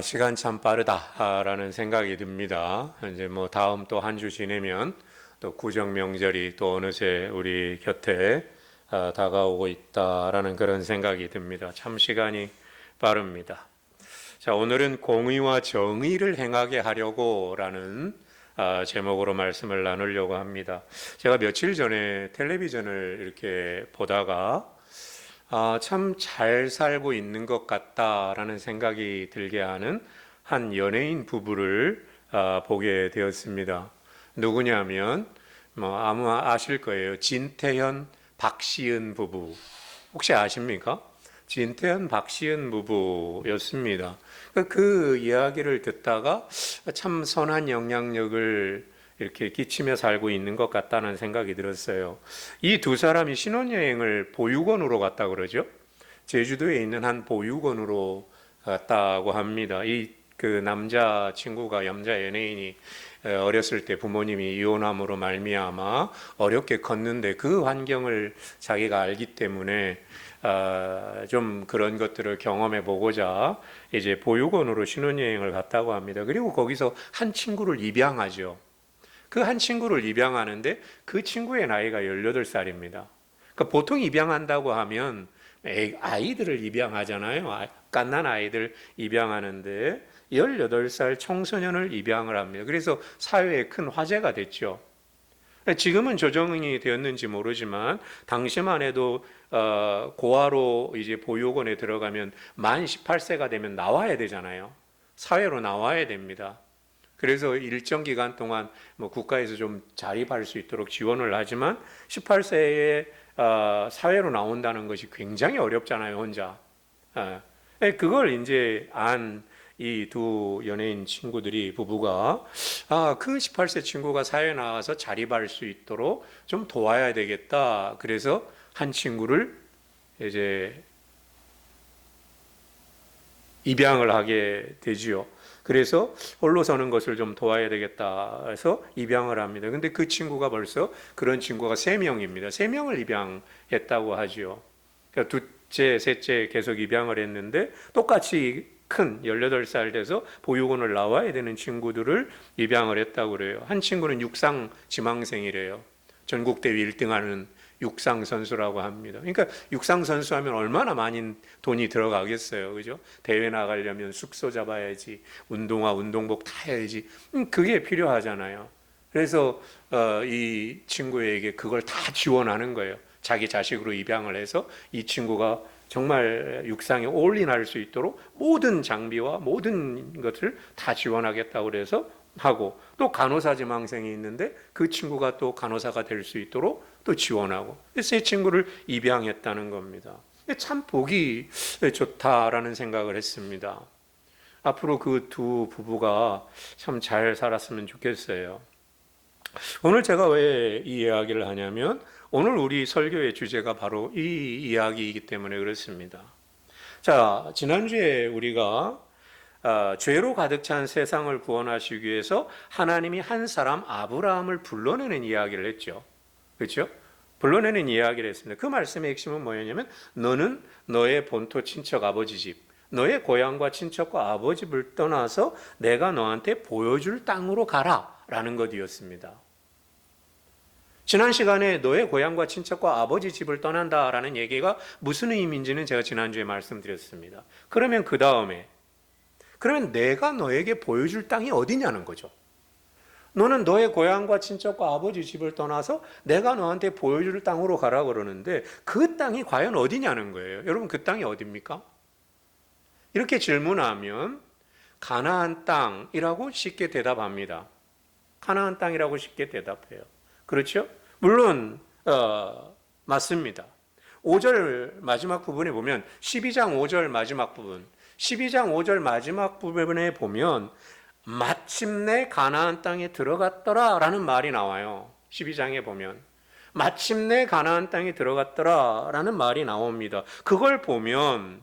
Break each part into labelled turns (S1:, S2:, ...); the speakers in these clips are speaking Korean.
S1: 시간 참 빠르다라는 생각이 듭니다. 이제 뭐 다음 또 한 주 지내면 또 구정 명절이 또 어느새 우리 곁에 다가오고 있다라는 그런 생각이 듭니다. 참 시간이 빠릅니다. 자, 오늘은 공의와 정의를 행하게 하려고라는 제목으로 말씀을 나누려고 합니다. 제가 며칠 전에 텔레비전을 이렇게 보다가 참 잘 살고 있는 것 같다라는 생각이 들게 하는 한 연예인 부부를 보게 되었습니다. 누구냐면 아마 아실 거예요. 진태현, 박시은 부부. 혹시 아십니까? 진태현, 박시은 부부였습니다. 그 이야기를 듣다가 참 선한 영향력을 이렇게 끼치며 살고 있는 것 같다는 생각이 들었어요. 이 두 사람이 신혼여행을 보육원으로 갔다 그러죠. 제주도에 있는 한 보육원으로 갔다고 합니다. 그 남자 친구가 남자 연예인이 어렸을 때 부모님이 이혼함으로 말미암아 어렵게 컸는데 그 환경을 자기가 알기 때문에 좀 그런 것들을 경험해 보고자 이제 보육원으로 신혼여행을 갔다고 합니다. 그리고 거기서 한 친구를 입양하죠. 그 한 친구를 입양하는데 그 친구의 나이가 18살입니다. 그러니까 보통 입양한다고 하면 아이들을 입양하잖아요. 갓난 아이들 입양하는데 18살 청소년을 입양을 합니다. 그래서 사회에 큰 화제가 됐죠. 지금은 조정이 되었는지 모르지만 당시만 해도 고아로 이제 보육원에 들어가면 만 18세가 되면 나와야 되잖아요. 사회로 나와야 됩니다. 그래서 일정 기간 동안 국가에서 좀 자립할 수 있도록 지원을 하지만 18세에 사회로 나온다는 것이 굉장히 어렵잖아요, 혼자. 그걸 이제 이 두 연예인 친구들이 부부가 그 18세 친구가 사회에 나와서 자립할 수 있도록 좀 도와야 되겠다. 그래서 한 친구를 이제 입양을 하게 되지요. 그래서 홀로 서는 것을 좀 도와야 되겠다 해서 입양을 합니다. 근데 그 친구가 벌써 그런 친구가 3명입니다. 3명을 입양했다고 하죠. 그러니까 둘째, 셋째 계속 입양을 했는데 똑같이 큰 18살 돼서 보육원을 나와야 되는 친구들을 입양을 했다고 그래요. 한 친구는 육상 지망생이래요. 전국대회 1등하는 육상 선수라고 합니다. 그러니까 육상 선수 하면 얼마나 많은 돈이 들어가겠어요. 그죠? 대회 나가려면 숙소 잡아야지, 운동화, 운동복 타야지. 그게 필요하잖아요. 그래서 이 친구에게 그걸 다 지원하는 거예요. 자기 자식으로 입양을 해서 이 친구가 정말 육상에 올인할 수 있도록 모든 장비와 모든 것을 다 지원하겠다고 그래서 하고, 또 간호사 지망생이 있는데 그 친구가 또 간호사가 될 수 있도록 또 지원하고, 세 친구를 입양했다는 겁니다. 참 보기 좋다라는 생각을 했습니다. 앞으로 그 두 부부가 참 잘 살았으면 좋겠어요. 오늘 제가 왜 이 이야기를 하냐면 오늘 우리 설교의 주제가 바로 이 이야기이기 때문에 그렇습니다. 자, 지난주에 우리가 죄로 가득 찬 세상을 구원하시기 위해서 하나님이 한 사람 아브라함을 불러내는 이야기를 했죠. 그렇죠? 불러내는 이야기를 했습니다. 그 말씀의 핵심은 뭐였냐면 너는 너의 본토 친척 아버지 집, 너의 고향과 친척과 아버지 집을 떠나서 내가 너한테 보여줄 땅으로 가라 라는 것이었습니다. 지난 시간에 너의 고향과 친척과 아버지 집을 떠난다라는 얘기가 무슨 의미인지는 제가 지난주에 말씀드렸습니다. 그러면 그 다음에 그러면 내가 너에게 보여줄 땅이 어디냐는 거죠. 너는 너의 고향과 친척과 아버지 집을 떠나서 내가 너한테 보여줄 땅으로 가라 그러는데 그 땅이 과연 어디냐는 거예요. 여러분 그 땅이 어디입니까? 이렇게 질문하면 가나안 땅이라고 쉽게 대답합니다. 가나안 땅이라고 쉽게 대답해요. 그렇죠? 물론 맞습니다. 5절 마지막 부분에 보면 12장 5절 마지막 부분 12장 5절 마지막 부분에 보면 마침내 가나안 땅에 들어갔더라 라는 말이 나와요. 12장에 보면 마침내 가나안 땅에 들어갔더라 라는 말이 나옵니다. 그걸 보면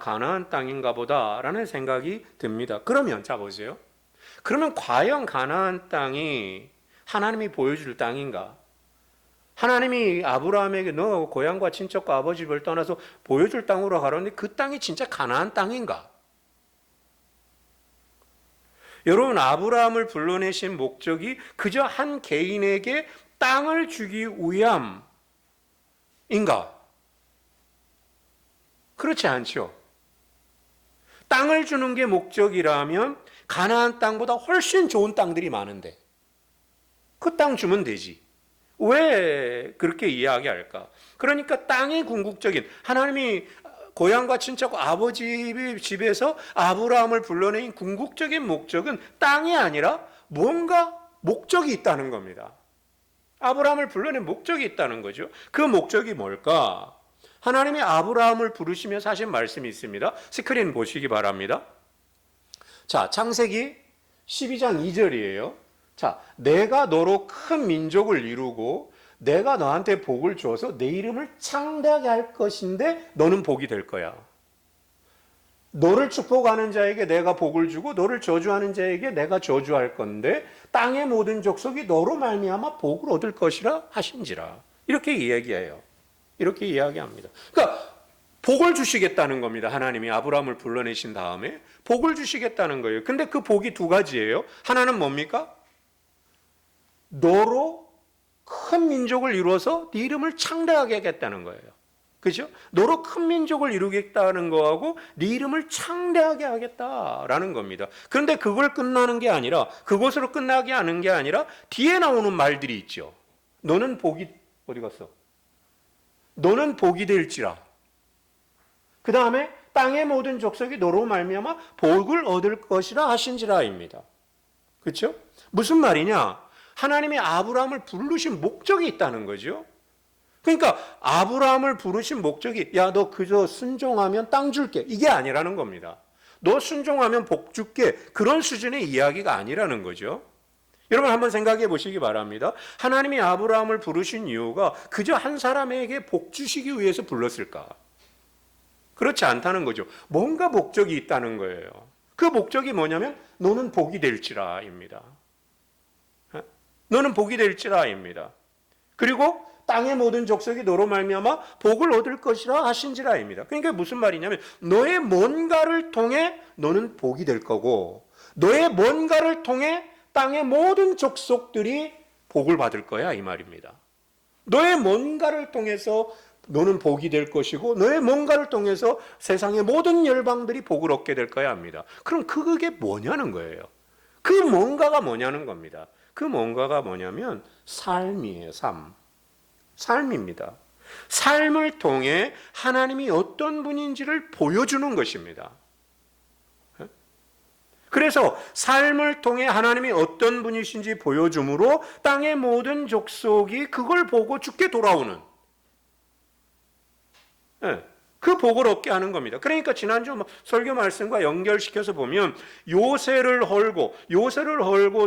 S1: 가나안 땅인가 보다 라는 생각이 듭니다. 그러면 자 보세요. 그러면 과연 가나안 땅이 하나님이 보여줄 땅인가? 하나님이 아브라함에게 너 고향과 친척과 아버지 집을 떠나서 보여줄 땅으로 가라는데 그 땅이 진짜 가나안 땅인가? 여러분, 아브라함을 불러내신 목적이 그저 한 개인에게 땅을 주기 위함인가? 그렇지 않죠. 땅을 주는 게 목적이라면 가나안 땅보다 훨씬 좋은 땅들이 많은데 그 땅 주면 되지. 왜 그렇게 이야기할까? 그러니까 땅의 궁극적인, 하나님이 고향과 친척 아버지의 집에서 아브라함을 불러낸 궁극적인 목적은 땅이 아니라 뭔가 목적이 있다는 겁니다. 아브라함을 불러낸 목적이 있다는 거죠. 그 목적이 뭘까? 하나님이 아브라함을 부르시면서 하신 말씀이 있습니다. 스크린 보시기 바랍니다. 자, 창세기 12장 2절이에요. 자, 내가 너로 큰 민족을 이루고 내가 너한테 복을 주어서 내 이름을 창대하게 할 것인데 너는 복이 될 거야. 너를 축복하는 자에게 내가 복을 주고 너를 저주하는 자에게 내가 저주할 건데 땅의 모든 족속이 너로 말미암아 복을 얻을 것이라 하신지라. 이렇게 이야기해요. 이렇게 이야기합니다. 그러니까 복을 주시겠다는 겁니다. 하나님이 아브라함을 불러내신 다음에 복을 주시겠다는 거예요. 근데 그 복이 두 가지예요. 하나는 뭡니까? 너로 큰 민족을 이루어서 네 이름을 창대하게 하겠다는 거예요. 그죠? 너로 큰 민족을 이루겠다는 거하고 네 이름을 창대하게 하겠다라는 겁니다. 그런데 그걸 끝나는 게 아니라, 그것으로 끝나게 하는 게 아니라 뒤에 나오는 말들이 있죠. 너는 복이, 어디 갔어? 너는 복이 될지라. 그 다음에 땅의 모든 족속이 너로 말미암아 복을 얻을 것이라 하신지라입니다. 그렇죠? 무슨 말이냐? 하나님이 아브라함을 부르신 목적이 있다는 거죠. 그러니까 아브라함을 부르신 목적이 야, 너 그저 순종하면 땅 줄게, 이게 아니라는 겁니다. 너 순종하면 복 줄게, 그런 수준의 이야기가 아니라는 거죠. 여러분 한번 생각해 보시기 바랍니다. 하나님이 아브라함을 부르신 이유가 그저 한 사람에게 복 주시기 위해서 불렀을까? 그렇지 않다는 거죠. 뭔가 목적이 있다는 거예요. 그 목적이 뭐냐면 너는 복이 될지라입니다. 너는 복이 될지라입니다. 그리고 땅의 모든 족속이 너로 말미암아 복을 얻을 것이라 하신지라입니다. 그러니까 무슨 말이냐면 너의 뭔가를 통해 너는 복이 될 거고, 너의 뭔가를 통해 땅의 모든 족속들이 복을 받을 거야, 이 말입니다. 너의 뭔가를 통해서 너는 복이 될 것이고, 너의 뭔가를 통해서 세상의 모든 열방들이 복을 얻게 될 거야 합니다. 그럼 그게 뭐냐는 거예요. 그 뭔가가 뭐냐는 겁니다. 그 뭔가가 뭐냐면 삶이에요. 삶입니다. 삶을 통해 하나님이 어떤 분인지를 보여주는 것입니다. 그래서 삶을 통해 하나님이 어떤 분이신지 보여줌으로 땅의 모든 족속이 그걸 보고 주께 돌아오는, 그 복을 얻게 하는 겁니다. 그러니까 지난주 설교 말씀과 연결시켜서 보면 요새를 헐고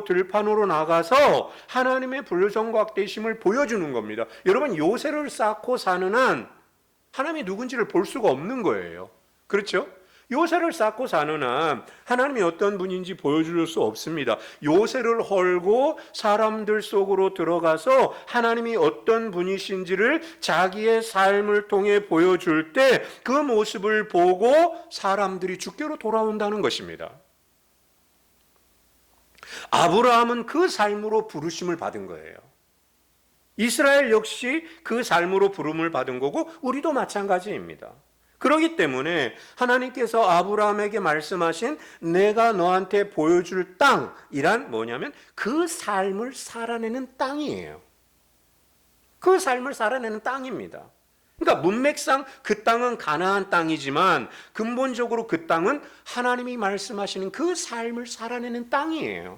S1: 들판으로 나가서 하나님의 불성각되심을 보여주는 겁니다. 여러분, 요새를 쌓고 사는 한 하나님이 누군지를 볼 수가 없는 거예요. 그렇죠? 요새를 쌓고 사는 한 하나님이 어떤 분인지 보여줄 수 없습니다. 요새를 헐고 사람들 속으로 들어가서 하나님이 어떤 분이신지를 자기의 삶을 통해 보여줄 때 그 모습을 보고 사람들이 주께로 돌아온다는 것입니다. 아브라함은 그 삶으로 부르심을 받은 거예요. 이스라엘 역시 그 삶으로 부름을 받은 거고 우리도 마찬가지입니다. 그렇기 때문에 하나님께서 아브라함에게 말씀하신 내가 너한테 보여줄 땅이란 뭐냐면 그 삶을 살아내는 땅이에요. 그 삶을 살아내는 땅입니다. 그러니까 문맥상 그 땅은 가나안 땅이지만 근본적으로 그 땅은 하나님이 말씀하시는 그 삶을 살아내는 땅이에요.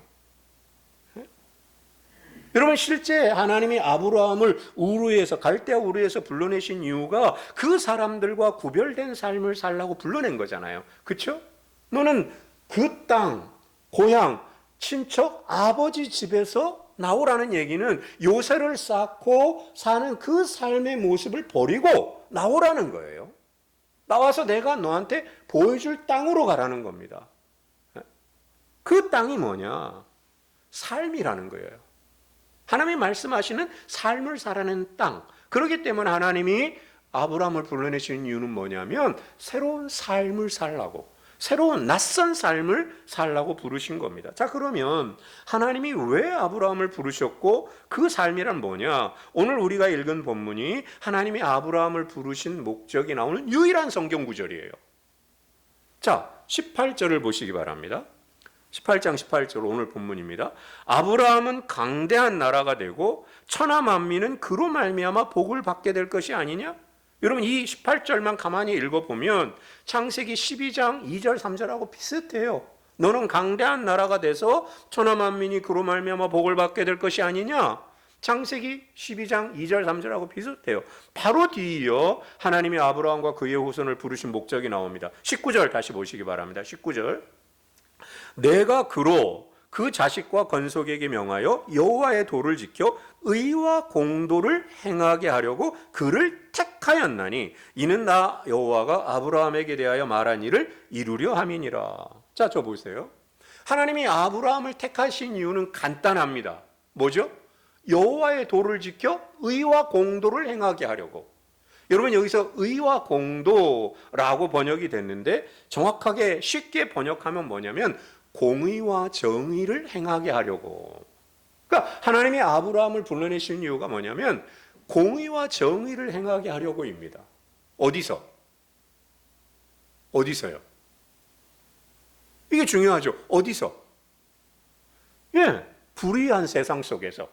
S1: 여러분, 실제 하나님이 아브라함을 우르에서, 갈대아 우르에서 불러내신 이유가 그 사람들과 구별된 삶을 살라고 불러낸 거잖아요. 그렇죠? 너는 그 땅, 고향, 친척, 아버지 집에서 나오라는 얘기는 요새를 쌓고 사는 그 삶의 모습을 버리고 나오라는 거예요. 나와서 내가 너한테 보여줄 땅으로 가라는 겁니다. 그 땅이 뭐냐? 삶이라는 거예요. 하나님이 말씀하시는 삶을 살아내는 땅. 그렇기 때문에 하나님이 아브라함을 불러내시는 이유는 뭐냐면 새로운 삶을 살라고, 새로운 낯선 삶을 살라고 부르신 겁니다. 자, 그러면 하나님이 왜 아브라함을 부르셨고 그 삶이란 뭐냐? 오늘 우리가 읽은 본문이 하나님이 아브라함을 부르신 목적이 나오는 유일한 성경 구절이에요. 자, 18절을 보시기 바랍니다. 18장 18절 오늘 본문입니다. 아브라함은 강대한 나라가 되고 천하 만민은 그로 말미암아 복을 받게 될 것이 아니냐? 여러분 이 18절만 가만히 읽어보면 창세기 12장 2절 3절하고 비슷해요. 너는 강대한 나라가 돼서 천하 만민이 그로 말미암아 복을 받게 될 것이 아니냐? 창세기 12장 2절 3절하고 비슷해요. 바로 뒤이어 하나님이 아브라함과 그의 후손을 부르신 목적이 나옵니다. 19절 다시 보시기 바랍니다. 19절 내가 그로 그 자식과 건속에게 명하여 여호와의 도를 지켜 의와 공도를 행하게 하려고 그를 택하였나니 이는 나 여호와가 아브라함에게 대하여 말한 일을 이루려 함이니라. 자, 저 보세요. 하나님이 아브라함을 택하신 이유는 간단합니다. 뭐죠? 여호와의 도를 지켜 의와 공도를 행하게 하려고. 여러분 여기서 의와 공도라고 번역이 됐는데 정확하게 쉽게 번역하면 뭐냐면 공의와 정의를 행하게 하려고. 그러니까 하나님이 아브라함을 불러내신 이유가 뭐냐면 공의와 정의를 행하게 하려고입니다. 어디서? 어디서요? 이게 중요하죠. 어디서? 예, 불의한 세상 속에서.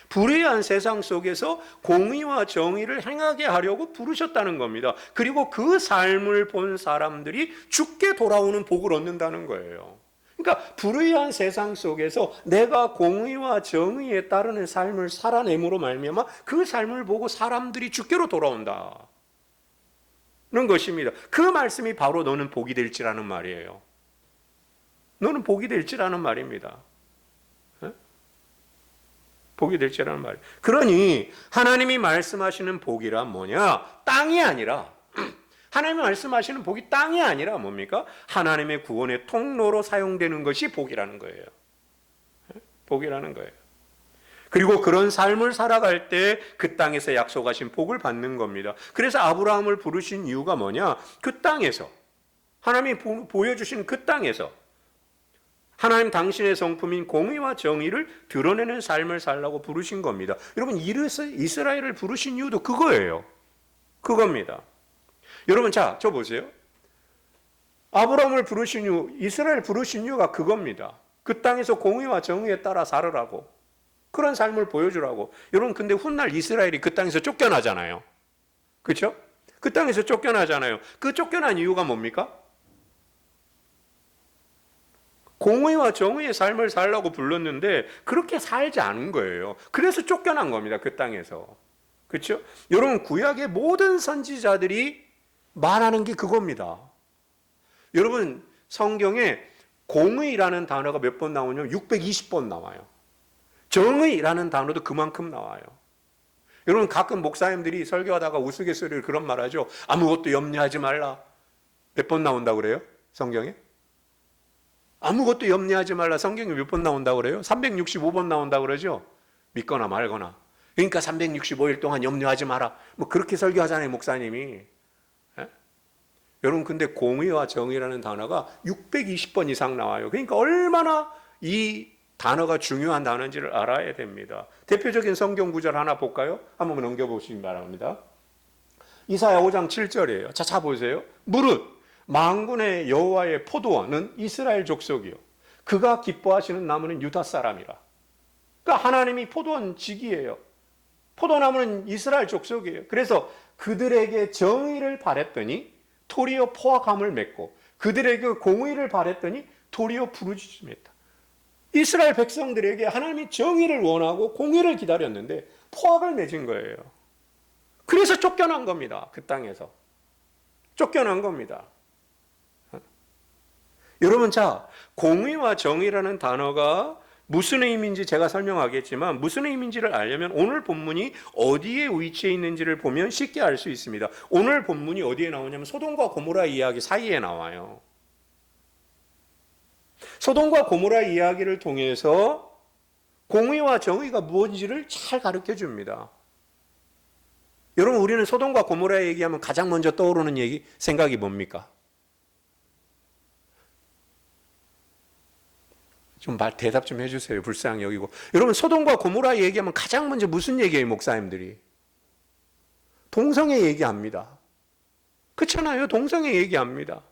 S1: 불의한 세상 속에서 공의와 정의를 행하게 하려고 부르셨다는 겁니다. 그리고 그 삶을 본 사람들이 죽게 돌아오는 복을 얻는다는 거예요. 그러니까 불의한 세상 속에서 내가 공의와 정의에 따르는 삶을 살아냄으로 말미암아 그 삶을 보고 사람들이 죽게로 돌아온다는 것입니다. 그 말씀이 바로 너는 복이 될지라는 말이에요. 너는 복이 될지라는 말입니다. 복이 될지라는 말이에요. 그러니 하나님이 말씀하시는 복이란 뭐냐? 땅이 아니라 하나님이 말씀하시는 복이 땅이 아니라 뭡니까? 하나님의 구원의 통로로 사용되는 것이 복이라는 거예요. 복이라는 거예요. 그리고 그런 삶을 살아갈 때 그 땅에서 약속하신 복을 받는 겁니다. 그래서 아브라함을 부르신 이유가 뭐냐? 그 땅에서 하나님이 보여주신 그 땅에서 하나님 당신의 성품인 공의와 정의를 드러내는 삶을 살라고 부르신 겁니다. 여러분 이스라엘을 부르신 이유도 그거예요. 그겁니다. 여러분 자, 저 보세요. 아브라함을 부르신 이유, 이스라엘 부르신 이유가 그겁니다. 그 땅에서 공의와 정의에 따라 살으라고. 그런 삶을 보여주라고. 여러분 근데 훗날 이스라엘이 그 땅에서 쫓겨나잖아요. 그렇죠? 그 땅에서 쫓겨나잖아요. 그 쫓겨난 이유가 뭡니까? 공의와 정의의 삶을 살라고 불렀는데 그렇게 살지 않은 거예요. 그래서 쫓겨난 겁니다. 그 땅에서. 그렇죠? 여러분 구약의 모든 선지자들이 말하는 게 그겁니다. 여러분 성경에 공의라는 단어가 몇 번 나오냐면 620번 나와요. 정의라는 단어도 그만큼 나와요. 여러분 가끔 목사님들이 설교하다가 우스갯소리를 그런 말 하죠. 아무것도 염려하지 말라. 몇 번 나온다고 그래요? 성경에? 아무것도 염려하지 말라. 성경에 몇 번 나온다고 그래요? 365번 나온다고 그러죠? 믿거나 말거나. 그러니까 365일 동안 염려하지 마라. 뭐 그렇게 설교하잖아요, 목사님이. 예? 여러분 근데 공의와 정의라는 단어가 620번 이상 나와요. 그러니까 얼마나 이 단어가 중요한 단어인지를 알아야 됩니다. 대표적인 성경 구절 하나 볼까요? 한번 넘겨보시기 바랍니다. 이사야 5장 7절이에요. 자 보세요. 무릇 만군의 여호와의 포도원은 이스라엘 족속이요 그가 기뻐하시는 나무는 유다 사람이라. 그러니까 하나님이 포도원 직이에요. 포도나무는 이스라엘 족속이에요. 그래서 그들에게 정의를 바랬더니 도리어 포악함을 맺고 그들에게 공의를 바랬더니 도리어 부르짖음했다. 이스라엘 백성들에게 하나님이 정의를 원하고 공의를 기다렸는데 포악을 맺은 거예요. 그래서 쫓겨난 겁니다. 그 땅에서 쫓겨난 겁니다. 여러분 자 공의와 정의라는 단어가 무슨 의미인지 제가 설명하겠지만 무슨 의미인지를 알려면 오늘 본문이 어디에 위치해 있는지를 보면 쉽게 알 수 있습니다. 오늘 본문이 어디에 나오냐면 소돔과 고모라 이야기 사이에 나와요. 소돔과 고모라 이야기를 통해서 공의와 정의가 무엇인지를 잘 가르쳐 줍니다. 여러분 우리는 소돔과 고모라 얘기하면 가장 먼저 떠오르는 생각이 뭡니까? 좀 대답 좀 해주세요. 불쌍히 여기고. 여러분, 소돔과 고모라 얘기하면 가장 먼저 무슨 얘기예요, 목사님들이? 동성애 얘기합니다. 그렇잖아요. 동성애 얘기합니다.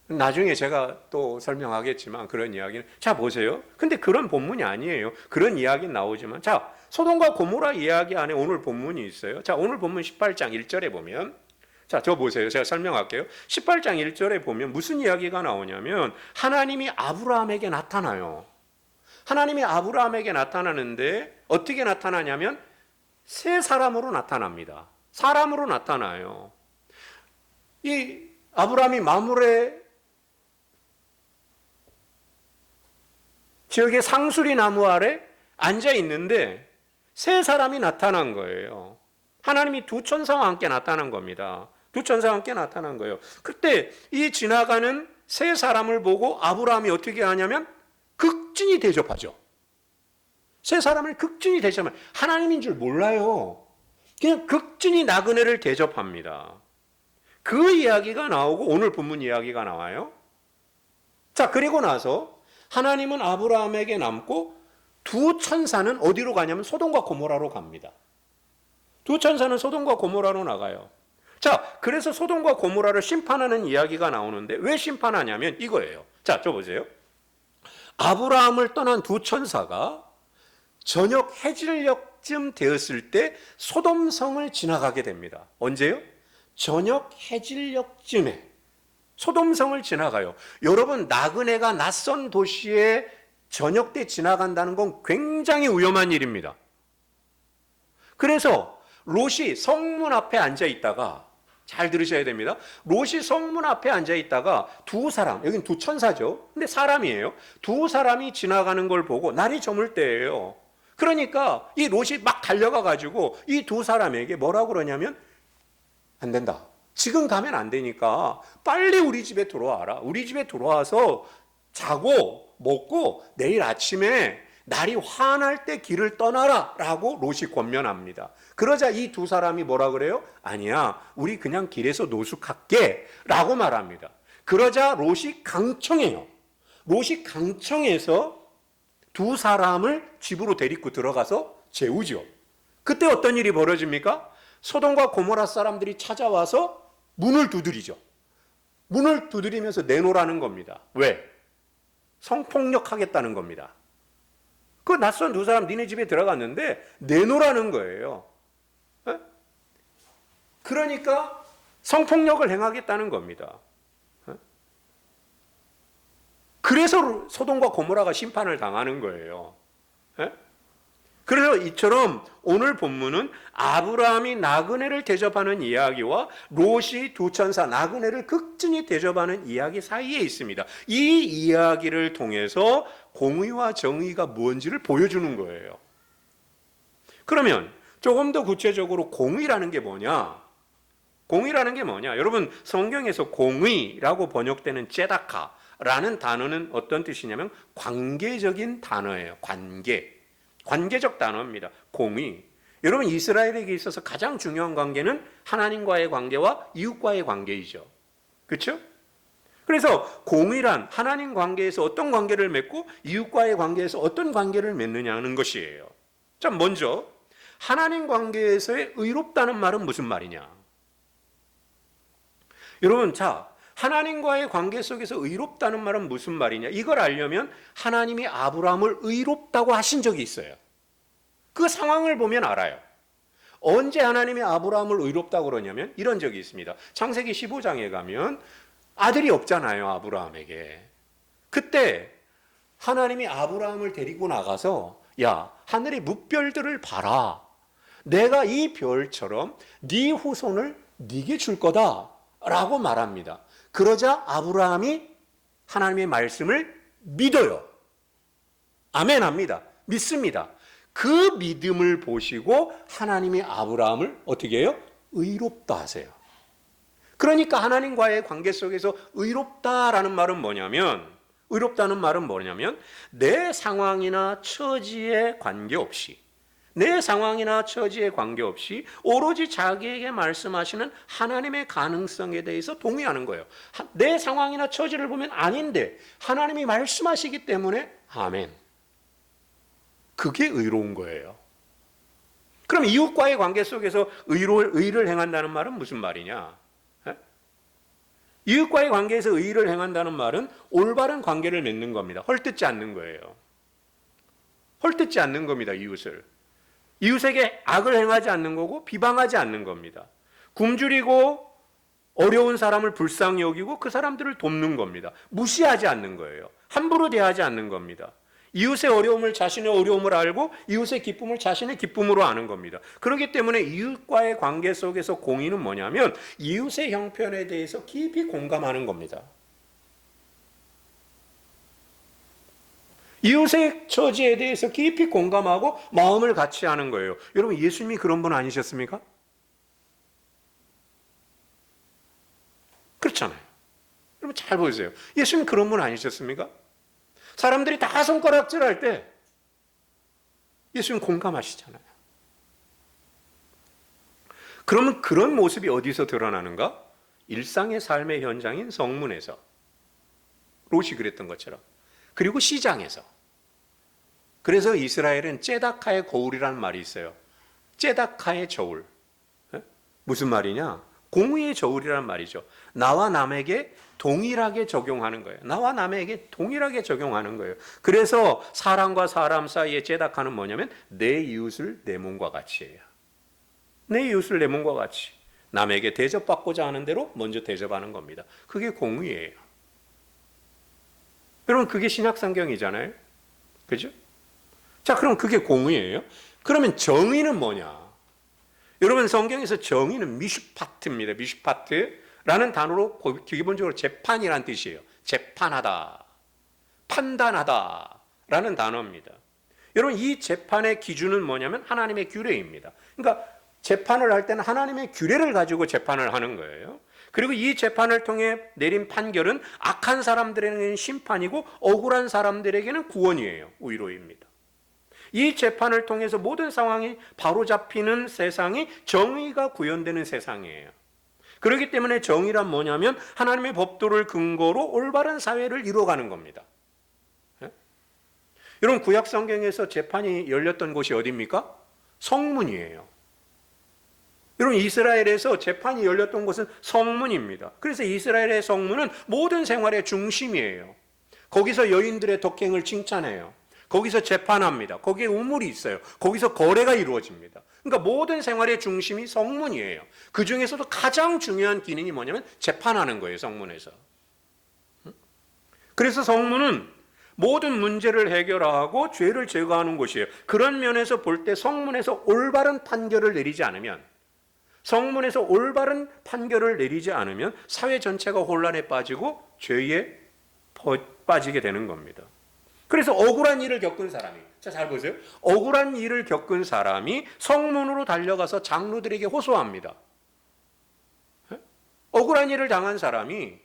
S1: 나중에 제가 또 설명하겠지만 그런 이야기는, 자 보세요. 근데 그런 본문이 아니에요. 그런 이야기 나오지만, 자 소돔과 고모라 이야기 안에 오늘 본문이 있어요. 자 오늘 본문 18장 1절에 보면, 자 저 보세요. 제가 설명할게요. 18장 1절에 보면 무슨 이야기가 나오냐면 하나님이 아브라함에게 나타나요. 하나님이 아브라함에게 나타나는데 어떻게 나타나냐면 세 사람으로 나타납니다. 사람으로 나타나요. 이 아브라함이 마므레 지역의 상수리 나무 아래 앉아 있는데 세 사람이 나타난 거예요. 하나님이 두 천사와 함께 나타난 겁니다. 두 천사와 함께 나타난 거예요. 그때 이 지나가는 세 사람을 보고 아브라함이 어떻게 하냐면 극진히 대접하죠. 세 사람을 극진히 대접하면 하나님인 줄 몰라요. 그냥 극진히 나그네를 대접합니다. 그 이야기가 나오고 오늘 본문 이야기가 나와요. 자, 그리고 나서 하나님은 아브라함에게 남고 두 천사는 어디로 가냐면 소돔과 고모라로 갑니다. 두 천사는 소돔과 고모라로 나가요. 자, 그래서 소돔과 고모라를 심판하는 이야기가 나오는데 왜 심판하냐면 이거예요. 자, 저 보세요. 아브라함을 떠난 두 천사가 저녁 해질녘쯤 되었을 때 소돔성을 지나가게 됩니다. 언제요? 저녁 해질녘쯤에 소돔성을 지나가요. 여러분, 나그네가 낯선 도시에 저녁 때 지나간다는 건 굉장히 위험한 일입니다. 그래서 롯이 성문 앞에 앉아 있다가, 잘 들으셔야 됩니다. 롯이 성문 앞에 앉아 있다가 두 사람, 여긴 두 천사죠. 근데 사람이에요. 두 사람이 지나가는 걸 보고 날이 저물 때예요. 그러니까 이 롯이 막 달려가 가지고 이 두 사람에게 뭐라고 그러냐면, 안 된다. 지금 가면 안 되니까 빨리 우리 집에 들어와라. 우리 집에 들어와서 자고 먹고 내일 아침에 날이 환할 때 길을 떠나라 라고 롯이 권면합니다. 그러자 이 두 사람이 뭐라 그래요? 아니야, 우리 그냥 길에서 노숙할게 라고 말합니다. 그러자 롯이 강청해요. 롯이 강청해서 두 사람을 집으로 데리고 들어가서 재우죠. 그때 어떤 일이 벌어집니까? 소돔과 고모라 사람들이 찾아와서 문을 두드리죠. 문을 두드리면서 내놓으라는 겁니다. 왜? 성폭력하겠다는 겁니다. 그 낯선 두 사람 니네 집에 들어갔는데 내놓으라는 거예요. 에? 그러니까 성폭력을 행하겠다는 겁니다. 에? 그래서 소돔과 고모라가 심판을 당하는 거예요. 에? 그래서 이처럼 오늘 본문은 아브라함이 나그네를 대접하는 이야기와 롯이 두 천사 나그네를 극진히 대접하는 이야기 사이에 있습니다. 이 이야기를 통해서 공의와 정의가 뭔지를 보여주는 거예요. 그러면 조금 더 구체적으로 공의라는 게 뭐냐? 공의라는 게 뭐냐? 여러분, 성경에서 공의라고 번역되는 제다카라는 단어는 어떤 뜻이냐면 관계적인 단어예요. 관계적 단어입니다. 공의. 여러분, 이스라엘에게 있어서 가장 중요한 관계는 하나님과의 관계와 이웃과의 관계이죠. 그렇죠? 그래서 공의란 하나님 관계에서 어떤 관계를 맺고 이웃과의 관계에서 어떤 관계를 맺느냐는 것이에요. 자, 먼저 하나님 관계에서의 의롭다는 말은 무슨 말이냐? 여러분, 자, 하나님과의 관계 속에서 의롭다는 말은 무슨 말이냐? 이걸 알려면 하나님이 아브라함을 의롭다고 하신 적이 있어요. 그 상황을 보면 알아요. 언제 하나님이 아브라함을 의롭다고 그러냐면 이런 적이 있습니다. 창세기 15장에 가면 아들이 없잖아요, 아브라함에게. 그때 하나님이 아브라함을 데리고 나가서 야, 하늘의 뭇별들을 봐라. 내가 이 별처럼 네 후손을 네게 줄 거다 라고 말합니다. 그러자 아브라함이 하나님의 말씀을 믿어요. 아멘 합니다. 믿습니다. 그 믿음을 보시고 하나님이 아브라함을 어떻게 해요? 의롭다 하세요. 그러니까 하나님과의 관계 속에서 의롭다라는 말은 뭐냐면, 의롭다는 말은 뭐냐면 내 상황이나 처지에 관계없이, 내 상황이나 처지에 관계없이 오로지 자기에게 말씀하시는 하나님의 가능성에 대해서 동의하는 거예요. 내 상황이나 처지를 보면 아닌데 하나님이 말씀하시기 때문에 아멘. 그게 의로운 거예요. 그럼 이웃과의 관계 속에서 의를 행한다는 말은 무슨 말이냐? 이웃과의 관계에서 의를 행한다는 말은 올바른 관계를 맺는 겁니다. 헐뜯지 않는 거예요. 헐뜯지 않는 겁니다. 이웃에게 악을 행하지 않는 거고 비방하지 않는 겁니다. 굶주리고 어려운 사람을 불쌍히 여기고 그 사람들을 돕는 겁니다. 무시하지 않는 거예요. 함부로 대하지 않는 겁니다. 이웃의 어려움을 자신의 어려움을 알고 이웃의 기쁨을 자신의 기쁨으로 아는 겁니다. 그렇기 때문에 이웃과의 관계 속에서 공의는 뭐냐면 이웃의 형편에 대해서 깊이 공감하는 겁니다. 이웃의 처지에 대해서 깊이 공감하고 마음을 같이 하는 거예요. 여러분, 예수님이 그런 분 아니셨습니까? 그렇잖아요. 여러분 잘 보세요. 예수님 그런 분 아니셨습니까? 사람들이 다 손가락질할 때 예수님 공감하시잖아요. 그러면 그런 모습이 어디서 드러나는가? 일상의 삶의 현장인 성문에서. 롯이 그랬던 것처럼. 그리고 시장에서. 그래서 이스라엘은 째다카의 거울이라는 말이 있어요. 째다카의 저울. 무슨 말이냐? 공의의 저울이라는 말이죠. 나와 남에게 동일하게 적용하는 거예요. 나와 남에게 동일하게 적용하는 거예요. 그래서 사람과 사람 사이의 째다카는 뭐냐면 내 이웃을 내 몸과 같이 해요. 내 이웃을 내 몸과 같이. 남에게 대접받고자 하는 대로 먼저 대접하는 겁니다. 그게 공의예요. 여러분 그게 신약성경이잖아요. 그죠? 자, 그럼 그게 공의예요. 그러면 정의는 뭐냐? 여러분 성경에서 정의는 미슈파트입니다. 미슈파트라는 단어로 기본적으로 재판이란 뜻이에요. 재판하다, 판단하다라는 단어입니다. 여러분 이 재판의 기준은 뭐냐면 하나님의 규례입니다. 그러니까 재판을 할 때는 하나님의 규례를 가지고 재판을 하는 거예요. 그리고 이 재판을 통해 내린 판결은 악한 사람들에게는 심판이고 억울한 사람들에게는 구원이에요. 위로입니다. 이 재판을 통해서 모든 상황이 바로잡히는 세상이 정의가 구현되는 세상이에요. 그렇기 때문에 정의란 뭐냐면 하나님의 법도를 근거로 올바른 사회를 이루어가는 겁니다. 여러분 구약 성경에서 재판이 열렸던 곳이 어디입니까? 성문이에요. 여러분 이스라엘에서 재판이 열렸던 곳은 성문입니다. 그래서 이스라엘의 성문은 모든 생활의 중심이에요. 거기서 여인들의 덕행을 칭찬해요. 거기서 재판합니다. 거기에 우물이 있어요. 거기서 거래가 이루어집니다. 그러니까 모든 생활의 중심이 성문이에요. 그 중에서도 가장 중요한 기능이 뭐냐면 재판하는 거예요. 성문에서. 그래서 성문은 모든 문제를 해결하고 죄를 제거하는 곳이에요. 그런 면에서 볼 때 성문에서 올바른 판결을 내리지 않으면 사회 전체가 혼란에 빠지고 죄에 빠지게 되는 겁니다. 그래서 억울한 일을 겪은 사람이, 자, 잘 보세요. 억울한 일을 겪은 사람이 성문으로 달려가서 장로들에게 호소합니다. 억울한 일을 당한 사람이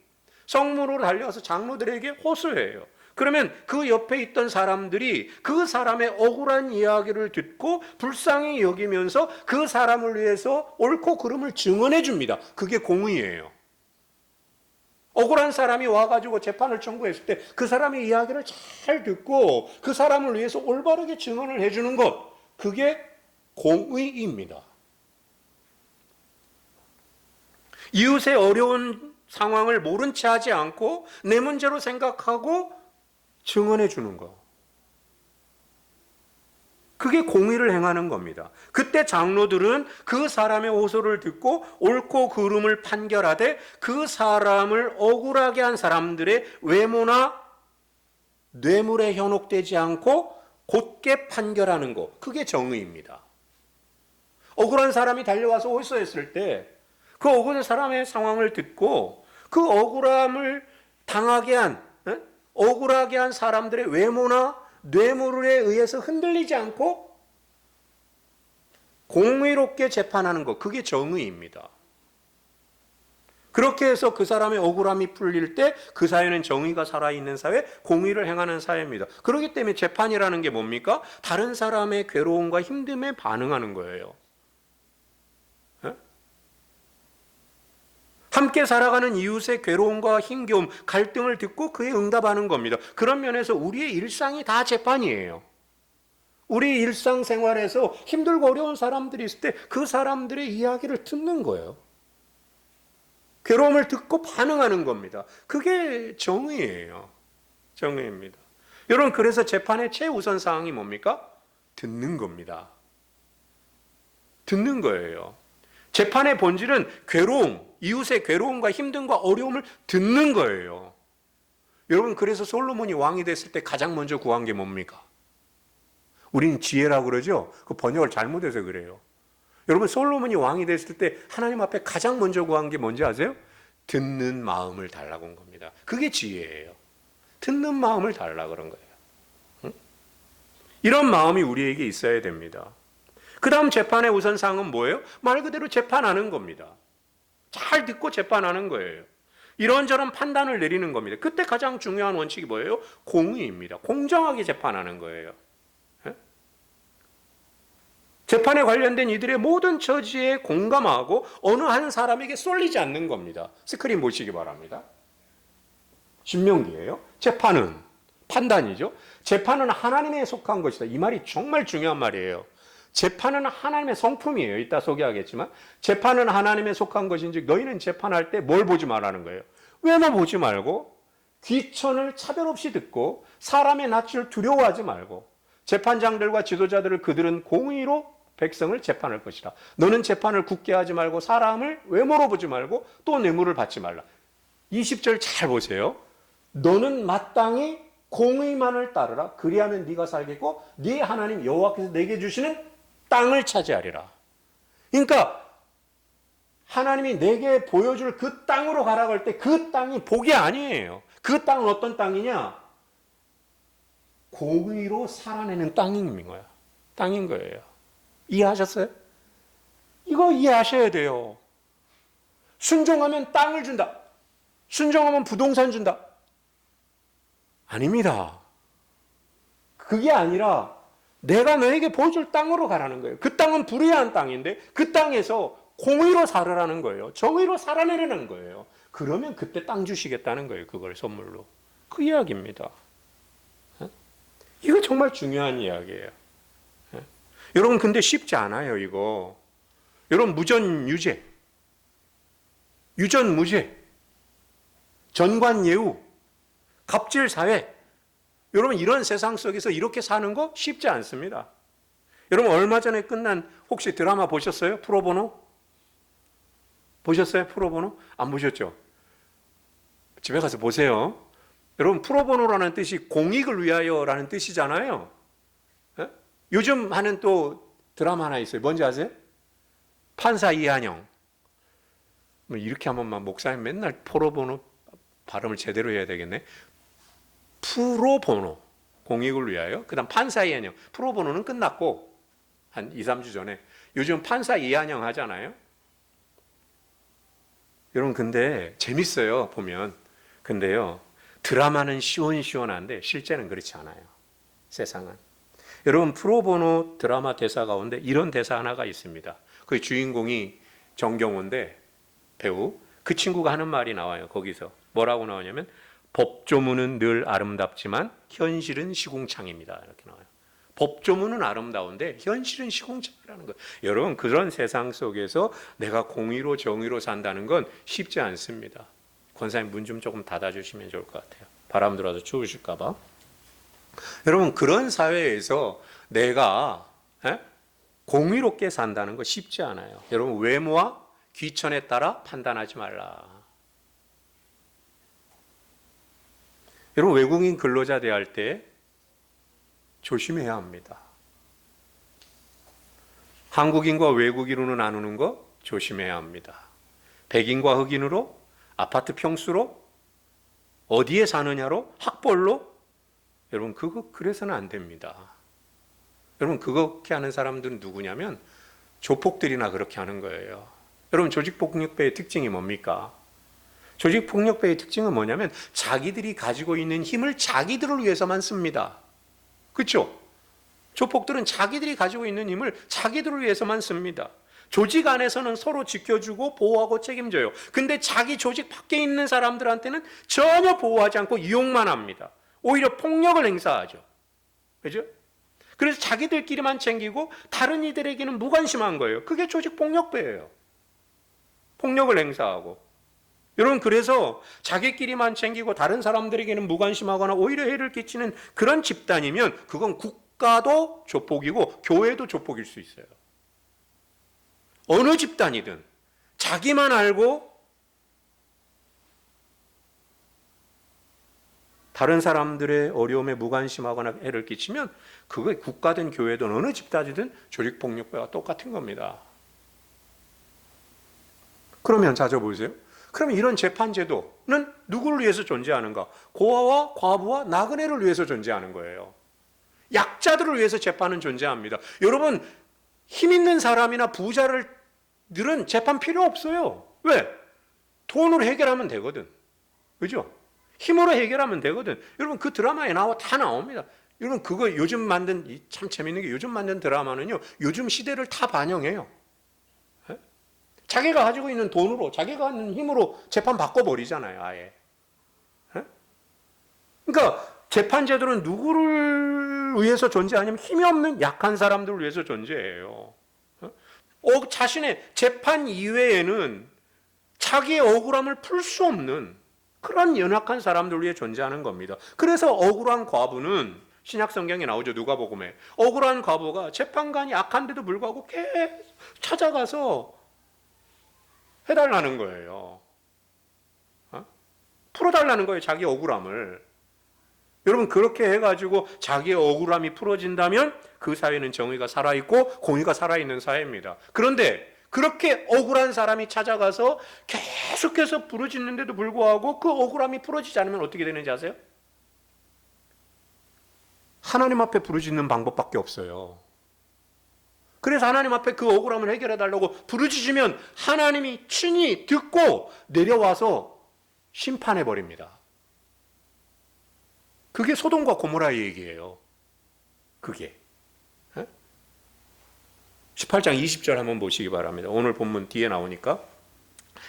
S1: 성문으로 달려가서 장로들에게 호소해요. 그러면 그 옆에 있던 사람들이 그 사람의 억울한 이야기를 듣고 불쌍히 여기면서 그 사람을 위해서 옳고 그름을 증언해 줍니다. 그게 공의예요. 억울한 사람이 와가지고 재판을 청구했을 때 그 사람의 이야기를 잘 듣고 그 사람을 위해서 올바르게 증언을 해주는 것, 그게 공의입니다. 이웃의 어려운 상황을 모른 채 하지 않고 내 문제로 생각하고 증언해 주는 것, 그게 공의를 행하는 겁니다. 그때 장로들은 그 사람의 호소를 듣고 옳고 그름을 판결하되 그 사람을 억울하게 한 사람들의 외모나 뇌물에 현혹되지 않고 곧게 판결하는 것, 그게 정의입니다. 억울한 사람이 달려와서 호소했을 때 그 억울한 사람의 상황을 듣고 그 억울함을 당하게 한, 억울하게 한 사람들의 외모나 뇌물에 의해서 흔들리지 않고 공의롭게 재판하는 것, 그게 정의입니다. 그렇게 해서 그 사람의 억울함이 풀릴 때 그 사회는 정의가 살아있는 사회, 공의를 행하는 사회입니다. 그렇기 때문에 재판이라는 게 뭡니까? 다른 사람의 괴로움과 힘듦에 반응하는 거예요. 예? 함께 살아가는 이웃의 괴로움과 힘겨움, 갈등을 듣고 그에 응답하는 겁니다. 그런 면에서 우리의 일상이 다 재판이에요. 우리 일상생활에서 힘들고 어려운 사람들이 있을 때 그 사람들의 이야기를 듣는 거예요. 괴로움을 듣고 반응하는 겁니다. 그게 정의예요. 정의입니다. 여러분, 그래서 재판의 최우선 사항이 뭡니까? 듣는 겁니다. 듣는 거예요. 재판의 본질은 괴로움, 이웃의 괴로움과 힘듦과 어려움을 듣는 거예요. 여러분, 그래서 솔로몬이 왕이 됐을 때 가장 먼저 구한 게 뭡니까? 우리는 지혜라고 그러죠? 그 번역을 잘못해서 그래요. 여러분, 솔로몬이 왕이 됐을 때 하나님 앞에 가장 먼저 구한 게 뭔지 아세요? 듣는 마음을 달라고 한 겁니다. 그게 지혜예요. 듣는 마음을 달라고 그런 거예요. 응? 이런 마음이 우리에게 있어야 됩니다. 그 다음 재판의 우선사항은 뭐예요? 말 그대로 재판하는 겁니다. 잘 듣고 재판하는 거예요. 이런저런 판단을 내리는 겁니다. 그때 가장 중요한 원칙이 뭐예요? 공의입니다. 공정하게 재판하는 거예요. 재판에 관련된 이들의 모든 처지에 공감하고 어느 한 사람에게 쏠리지 않는 겁니다. 스크린 보시기 바랍니다. 신명기예요. 재판은 판단이죠. 재판은 하나님에 속한 것이다. 이 말이 정말 중요한 말이에요. 재판은 하나님의 성품이에요. 이따 소개하겠지만 재판은 하나님에 속한 것인지 너희는 재판할 때 뭘 보지 말라는 거예요. 외모 보지 말고 귀천을 차별 없이 듣고 사람의 낯을 두려워하지 말고 재판장들과 지도자들을 그들은 공의로 백성을 재판할 것이다. 너는 재판을 굳게 하지 말고 사람을 외모로 보지 말고 또 뇌물을 받지 말라. 20절 잘 보세요. 너는 마땅히 공의만을 따르라. 그리하면 네가 살겠고 네 하나님 여호와께서 내게 주시는 땅을 차지하리라. 그러니까 하나님이 내게 보여줄 그 땅으로 가라고 할 때 그 땅이 복이 아니에요. 그 땅은 어떤 땅이냐? 공의로 살아내는 땅인 거야. 땅인 거예요. 이해하셨어요? 이거 이해하셔야 돼요. 순종하면 땅을 준다. 순종하면 부동산 준다. 아닙니다. 그게 아니라 내가 너에게 보여줄 땅으로 가라는 거예요. 그 땅은 불의한 땅인데 그 땅에서 공의로 살아라는 거예요. 정의로 살아내려는 거예요. 그러면 그때 땅 주시겠다는 거예요. 그걸 선물로. 그 이야기입니다. 이거 정말 중요한 이야기예요. 여러분, 근데 쉽지 않아요, 이거. 여러분, 무전유죄, 유전무죄, 전관예우, 갑질사회. 여러분, 이런 세상 속에서 이렇게 사는 거 쉽지 않습니다. 여러분, 얼마 전에 끝난 혹시 드라마 보셨어요? 프로보노? 보셨어요? 프로보노? 안 보셨죠? 집에 가서 보세요. 여러분, 프로보노라는 뜻이 공익을 위하여라는 뜻이잖아요. 요즘 하는 또 드라마 하나 있어요. 뭔지 아세요? 판사 이한영. 이렇게 하면 목사님 맨날 프로보노 발음을 제대로 해야 되겠네. 프로보노, 공익을 위하여. 그 다음 판사 이한영. 프로보노는 끝났고 한 2, 3주 전에. 요즘 판사 이한영 하잖아요. 여러분, 근데 재밌어요, 보면. 근데요, 드라마는 시원시원한데 실제는 그렇지 않아요. 세상은. 여러분, 프로보노 드라마 대사 가운데 이런 대사 하나가 있습니다. 그 주인공이 정경호인데 배우. 그 친구가 하는 말이 나와요. 거기서 뭐라고 나오냐면 법조문은 늘 아름답지만 현실은 시궁창입니다. 이렇게 나와요. 법조문은 아름다운데 현실은 시궁창이라는 거예요. 여러분, 그런 세상 속에서 내가 공의로 정의로 산다는 건 쉽지 않습니다. 권사님 문 좀 조금 닫아주시면 좋을 것 같아요. 바람 들어와서 추우실까 봐. 여러분, 그런 사회에서 내가 공의롭게 산다는 거 쉽지 않아요. 여러분, 외모와 귀천에 따라 판단하지 말라. 여러분, 외국인 근로자 대할 때 조심해야 합니다. 한국인과 외국인으로 나누는 거 조심해야 합니다. 백인과 흑인으로, 아파트 평수로, 어디에 사느냐로, 학벌로. 여러분, 그래서는 안 됩니다. 여러분, 그렇게 하는 사람들은 누구냐면 조폭들이나 그렇게 하는 거예요. 여러분, 조직폭력배의 특징이 뭡니까? 조직폭력배의 특징은 뭐냐면 자기들이 가지고 있는 힘을 자기들을 위해서만 씁니다. 그렇죠? 조폭들은 자기들이 가지고 있는 힘을 자기들을 위해서만 씁니다. 조직 안에서는 서로 지켜주고 보호하고 책임져요. 근데 자기 조직 밖에 있는 사람들한테는 전혀 보호하지 않고 이용만 합니다. 오히려 폭력을 행사하죠. 그죠? 그래서 자기들끼리만 챙기고 다른 이들에게는 무관심한 거예요. 그게 조직 폭력배예요. 폭력을 행사하고. 여러분, 그래서 자기끼리만 챙기고 다른 사람들에게는 무관심하거나 오히려 해를 끼치는 그런 집단이면 그건 국가도 조폭이고 교회도 조폭일 수 있어요. 어느 집단이든 자기만 알고 다른 사람들의 어려움에 무관심하거나 해를 끼치면 그게 국가든 교회든 어느 집단이든 조직폭력배와 똑같은 겁니다. 그러면 찾아보세요. 그러면 이런 재판제도는 누구를 위해서 존재하는가? 고아와 과부와 나그네를 위해서 존재하는 거예요. 약자들을 위해서 재판은 존재합니다. 여러분, 힘 있는 사람이나 부자들은 재판 필요 없어요. 왜? 돈으로 해결하면 되거든. 그죠? 힘으로 해결하면 되거든. 여러분, 그 드라마에 다 나옵니다. 여러분, 그거 요즘 만든, 참 재밌는 게 요즘 만든 드라마는요, 요즘 시대를 다 반영해요. 에? 자기가 가지고 있는 돈으로, 자기가 갖는 힘으로 재판 바꿔버리잖아요, 아예. 에? 그러니까, 재판제도는 누구를 위해서 존재하냐면 힘이 없는 약한 사람들을 위해서 존재해요. 자신의 재판 이외에는 자기의 억울함을 풀 수 없는 그런 연약한 사람들을 위해 존재하는 겁니다. 그래서 억울한 과부는 신약 성경에 나오죠. 누가복음에. 억울한 과부가 재판관이 악한데도 불구하고 계속 찾아가서 해달라는 거예요. 풀어달라는 거예요. 자기 억울함을. 여러분, 그렇게 해가지고 자기의 억울함이 풀어진다면 그 사회는 정의가 살아있고 공의가 살아있는 사회입니다. 그런데 그렇게 억울한 사람이 찾아가서 계속해서 부르짖는데도 불구하고 그 억울함이 풀어지지 않으면 어떻게 되는지 아세요? 하나님 앞에 부르짖는 방법밖에 없어요. 그래서 하나님 앞에 그 억울함을 해결해달라고 부르짖으면 하나님이 친히 듣고 내려와서 심판해버립니다. 그게 소돔과 고모라의 얘기예요. 그게. 18장 20절 한번 보시기 바랍니다. 오늘 본문 뒤에 나오니까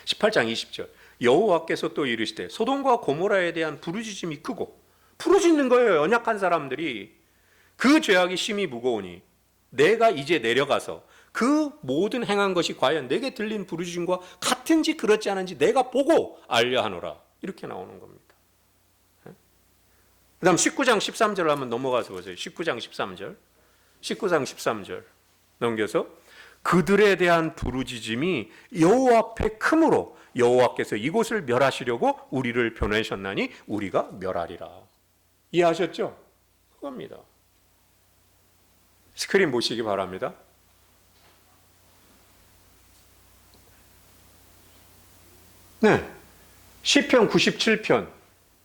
S1: 18장 20절 여호와께서 또 이르시되 소돔과 고모라에 대한 부르짖음이 크고 부르짖는 거예요. 연약한 사람들이 그 죄악이 심히 무거우니 내가 이제 내려가서 그 모든 행한 것이 과연 내게 들린 부르짖음과 같은지 그렇지 않은지 내가 보고 알려하노라. 이렇게 나오는 겁니다. 그 다음 19장 13절 한번 넘어가서 보세요. 19장 13절 19장 13절 넘겨서 그들에 대한 부르짖음이 여호와 앞에 크므로 여호와께서 이곳을 멸하시려고 우리를 보내셨나니 우리가 멸하리라. 이해하셨죠? 그겁니다. 스크린 보시기 바랍니다. 네, 시편 97편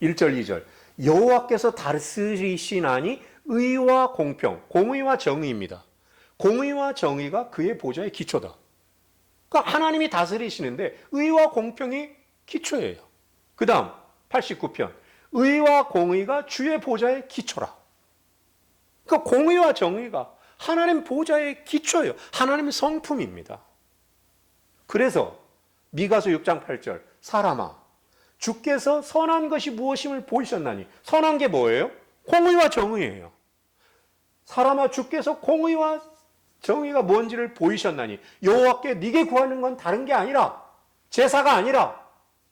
S1: 1절 2절 여호와께서 다스리시나니 의와 공평, 공의와 정의입니다. 공의와 정의가 그의 보좌의 기초다. 그러니까 하나님이 다스리시는데 의와 공평이 기초예요. 그 다음 89편 의와 공의가 주의 보좌의 기초라. 그러니까 공의와 정의가 하나님 보좌의 기초예요. 하나님의 성품입니다. 그래서 미가서 6장 8절 사람아 주께서 선한 것이 무엇임을 보이셨나니 선한 게 뭐예요? 공의와 정의예요. 사람아 주께서 공의와 정의가 뭔지를 보이셨나니 여호와께 네게 구하는 건 다른 게 아니라 제사가 아니라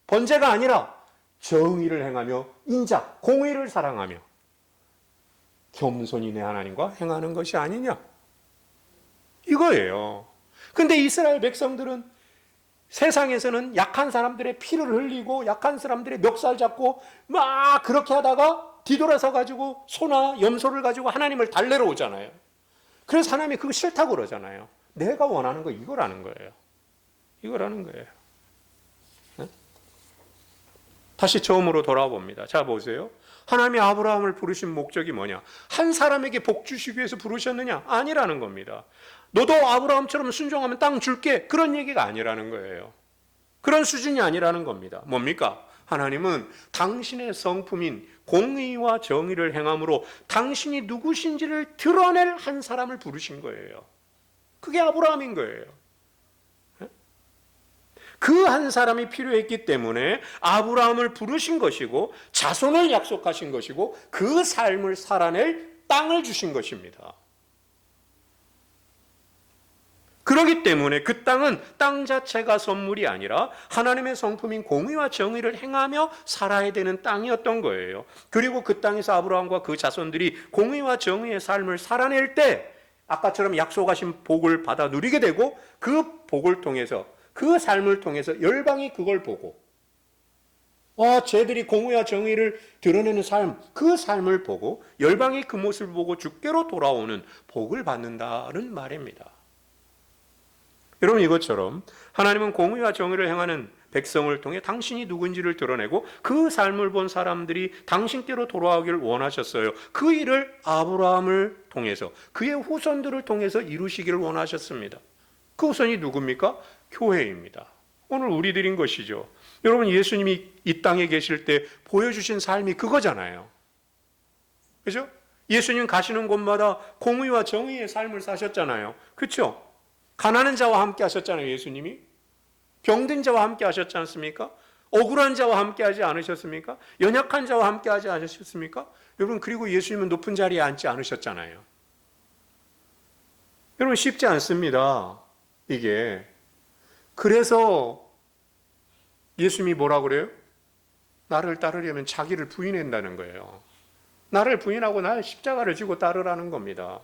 S1: 번제가 아니라 정의를 행하며 인자 공의를 사랑하며 겸손히 내 하나님과 행하는 것이 아니냐 이거예요. 근데 이스라엘 백성들은 세상에서는 약한 사람들의 피를 흘리고 약한 사람들의 멱살 잡고 막 그렇게 하다가 뒤돌아서 가지고 소나 염소를 가지고 하나님을 달래러 오잖아요. 그래서 하나님이 그거 싫다고 그러잖아요. 내가 원하는 거 이거라는 거예요. 이거라는 거예요. 네? 다시 처음으로 돌아와 봅니다. 자 보세요. 하나님이 아브라함을 부르신 목적이 뭐냐? 한 사람에게 복 주시기 위해서 부르셨느냐? 아니라는 겁니다. 너도 아브라함처럼 순종하면 땅 줄게. 그런 얘기가 아니라는 거예요. 그런 수준이 아니라는 겁니다. 뭡니까? 하나님은 당신의 성품인 공의와 정의를 행함으로 당신이 누구신지를 드러낼 한 사람을 부르신 거예요. 그게 아브라함인 거예요. 그 한 사람이 필요했기 때문에 아브라함을 부르신 것이고 자손을 약속하신 것이고 그 삶을 살아낼 땅을 주신 것입니다. 그렇기 때문에 그 땅은 땅 자체가 선물이 아니라 하나님의 성품인 공의와 정의를 행하며 살아야 되는 땅이었던 거예요. 그리고 그 땅에서 아브라함과 그 자손들이 공의와 정의의 삶을 살아낼 때 아까처럼 약속하신 복을 받아 누리게 되고 그 복을 통해서 그 삶을 통해서 열방이 그걸 보고 쟤들이 공의와 정의를 드러내는 삶, 그 삶을 보고 열방이 그 모습을 보고 주께로 돌아오는 복을 받는다는 말입니다. 여러분, 이것처럼 하나님은 공의와 정의를 행하는 백성을 통해 당신이 누군지를 드러내고 그 삶을 본 사람들이 당신께로 돌아오기를 원하셨어요. 그 일을 아브라함을 통해서 그의 후손들을 통해서 이루시기를 원하셨습니다. 그 후손이 누굽니까? 교회입니다. 오늘 우리들인 것이죠. 여러분, 예수님이 이 땅에 계실 때 보여주신 삶이 그거잖아요. 그죠? 예수님 가시는 곳마다 공의와 정의의 삶을 사셨잖아요. 그렇죠? 가난한 자와 함께 하셨잖아요, 예수님이. 병든 자와 함께 하셨지 않습니까? 억울한 자와 함께 하지 않으셨습니까? 연약한 자와 함께 하지 않으셨습니까? 여러분, 그리고 예수님은 높은 자리에 앉지 않으셨잖아요. 여러분, 쉽지 않습니다, 이게. 그래서 예수님이 뭐라 그래요? 나를 따르려면 자기를 부인한다는 거예요. 나를 부인하고 나의 십자가를 지고 따르라는 겁니다.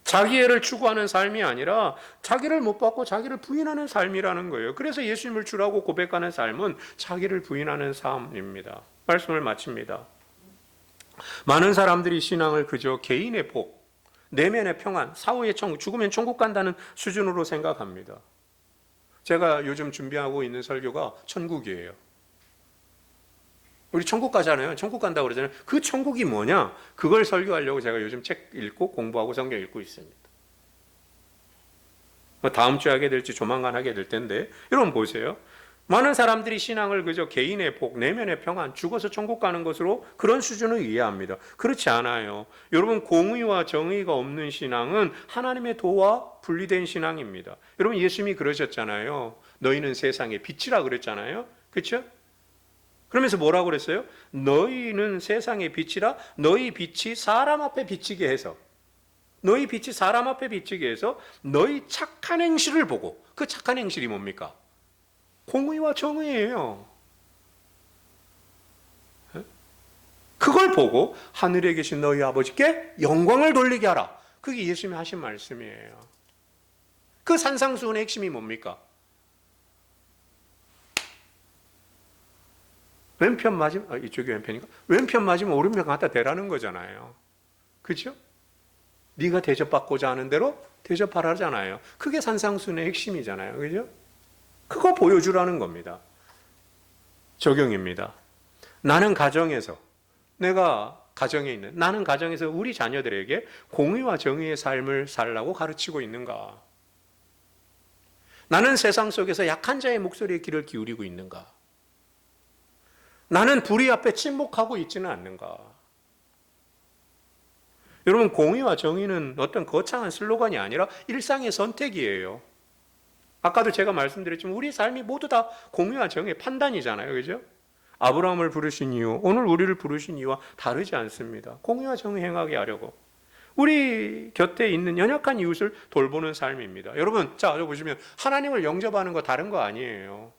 S1: 자기애를 추구하는 삶이 아니라 자기를 못 받고 자기를 부인하는 삶이라는 거예요. 그래서 예수님을 주라고 고백하는 삶은 자기를 부인하는 삶입니다. 말씀을 마칩니다. 많은 사람들이 신앙을 그저 개인의 복, 내면의 평안, 사후의 천국, 죽으면 천국 간다는 수준으로 생각합니다. 제가 요즘 준비하고 있는 설교가 천국이에요. 우리 천국 가잖아요. 천국 간다고 그러잖아요. 그 천국이 뭐냐? 그걸 설교하려고 제가 요즘 책 읽고 공부하고 성경 읽고 있습니다. 다음 주에 하게 될지 조만간 하게 될 텐데, 여러분 보세요. 많은 사람들이 신앙을 그저 개인의 복, 내면의 평안, 죽어서 천국 가는 것으로 그런 수준을 이해합니다. 그렇지 않아요. 여러분, 공의와 정의가 없는 신앙은 하나님의 도와 분리된 신앙입니다. 여러분, 예수님이 그러셨잖아요. 너희는 세상의 빛이라 그랬잖아요. 그렇죠? 그러면서 뭐라고 그랬어요? 너희는 세상의 빛이라 너희 빛이 사람 앞에 비치게 해서 너희 빛이 사람 앞에 비치게 해서 너희 착한 행실을 보고, 그 착한 행실이 뭡니까? 공의와 정의예요. 그걸 보고 하늘에 계신 너희 아버지께 영광을 돌리게 하라. 그게 예수님이 하신 말씀이에요. 그 산상수훈의 핵심이 뭡니까? 왼편 맞으면, 이쪽이 왼편인가? 왼편 맞으면 오른편 갖다 대라는 거잖아요. 그렇죠? 네가 대접받고자 하는 대로 대접하라잖아요. 그게 산상수훈의 핵심이잖아요. 그렇죠? 그거 보여주라는 겁니다. 적용입니다. 나는 가정에서, 내가 가정에 있는, 나는 가정에서 우리 자녀들에게 공의와 정의의 삶을 살라고 가르치고 있는가? 나는 세상 속에서 약한 자의 목소리에 귀를 기울이고 있는가? 나는 불의 앞에 침묵하고 있지는 않는가? 여러분, 공의와 정의는 어떤 거창한 슬로건이 아니라 일상의 선택이에요. 아까도 제가 말씀드렸지만 우리 삶이 모두 다 공의와 정의의 판단이잖아요. 그죠? 아브라함을 부르신 이유, 오늘 우리를 부르신 이유와 다르지 않습니다. 공의와 정의 행하게 하려고. 우리 곁에 있는 연약한 이웃을 돌보는 삶입니다. 여러분, 자, 보시면 하나님을 영접하는 거 다른 거 아니에요.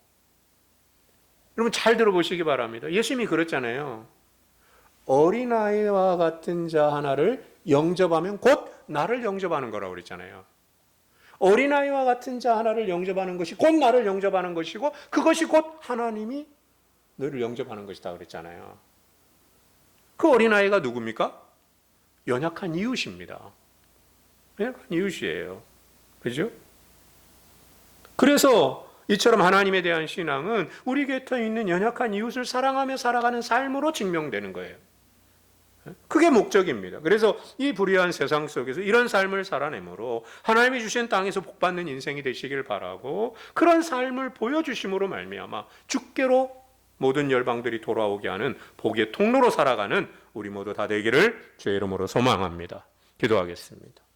S1: 여러분, 잘 들어보시기 바랍니다. 예수님이 그랬잖아요. 어린아이와 같은 자 하나를 영접하면 곧 나를 영접하는 거라고 그랬잖아요. 어린아이와 같은 자 하나를 영접하는 것이 곧 나를 영접하는 것이고 그것이 곧 하나님이 너를 영접하는 것이다 그랬잖아요. 그 어린아이가 누굽니까? 연약한 이웃입니다. 연약한 이웃이에요. 그죠? 그래서 이처럼 하나님에 대한 신앙은 우리 곁에 있는 연약한 이웃을 사랑하며 살아가는 삶으로 증명되는 거예요. 그게 목적입니다. 그래서 이 불의한 세상 속에서 이런 삶을 살아내므로 하나님이 주신 땅에서 복받는 인생이 되시길 바라고, 그런 삶을 보여주심으로 말미암아 주께로 모든 열방들이 돌아오게 하는 복의 통로로 살아가는 우리 모두 다 되기를 주의 이름으로 소망합니다. 기도하겠습니다.